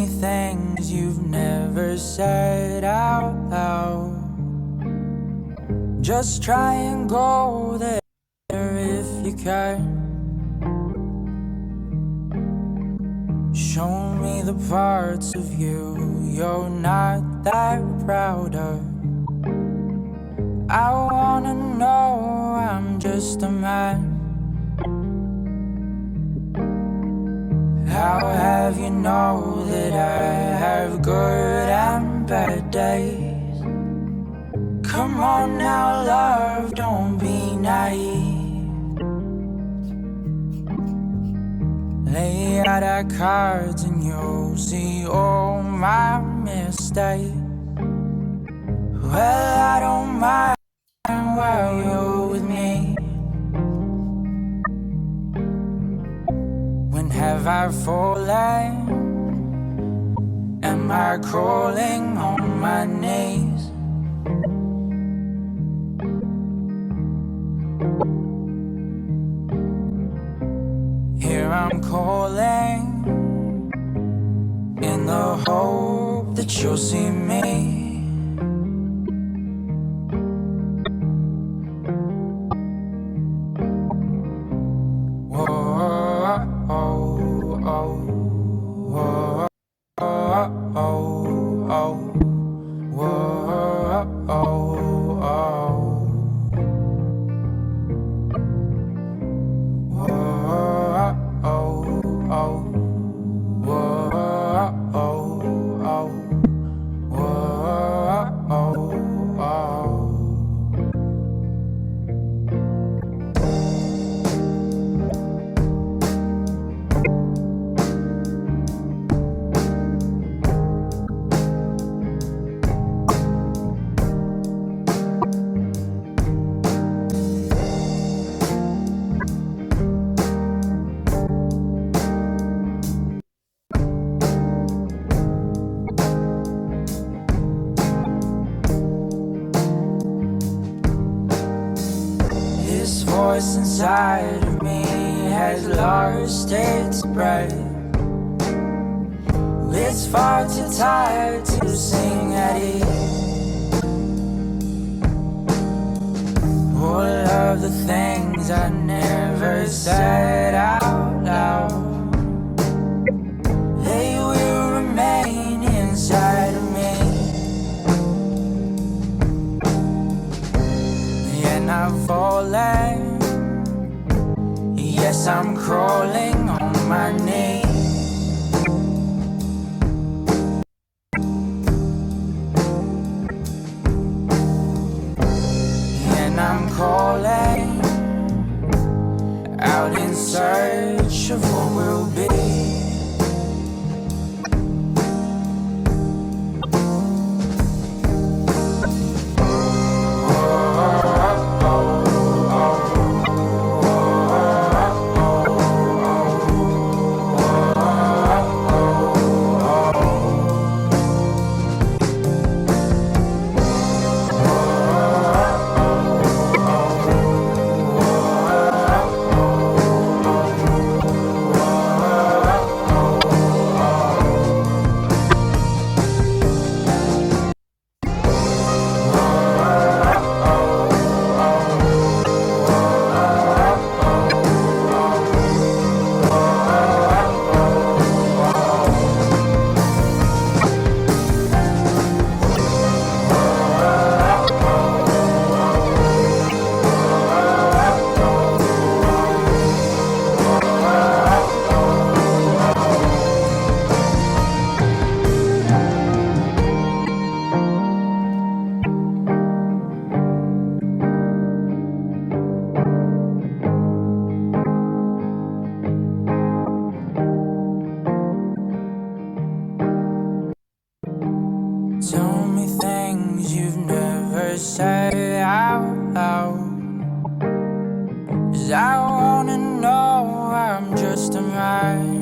me things you've never said out loud. Just try and go there if you can. Show me the parts of you you're not that proud of. I wanna know I'm just a man. How have you know that I have good and bad days? Come on now, love, don't be naive. Lay out our cards and you'll see all my mistakes. Well, I don't mind while you're with me. When have I fallen? Am I crawling on my knees? Here I'm calling in the hope that you'll see me. Voice inside of me has lost its breath. It's far too tired to sing at ease. All of the things I never said out loud, they will remain inside of me. And I've fallen. Yes, I'm crawling on my knees. And I'm calling out in search of what will be. Tell me things you've never said out loud, 'cause I wanna know I'm just a man.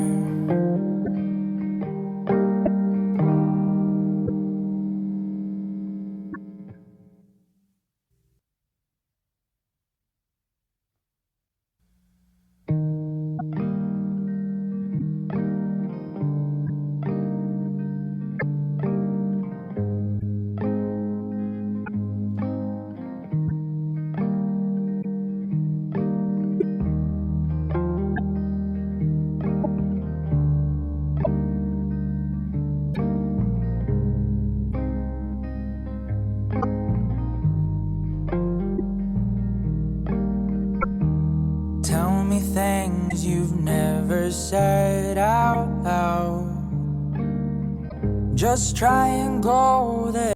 said out loud. Just try and go there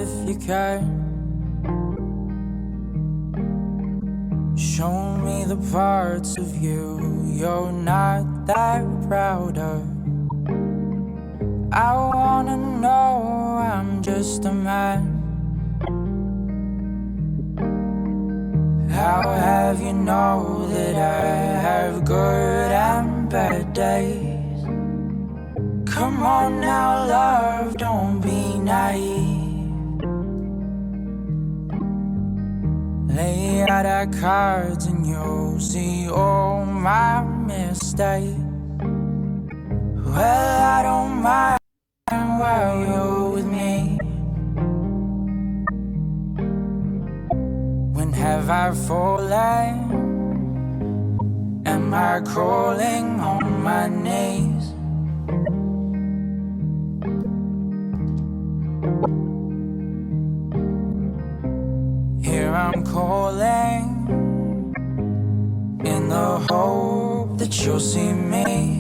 if you can. Show me the parts of you you're not that proud of. I wanna know I'm just a man. How have you know that I have good and bad days? Come on now, love, don't be naive. Lay out our cards and you'll see all my mistakes. Well, I don't mind while you're with me. When have I fallen? Am I crawling on my knees? Here I'm calling in the hope that you'll see me.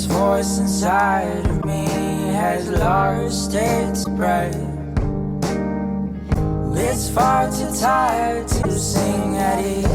Voice inside of me has lost its breath. It's far too tired to sing at ease.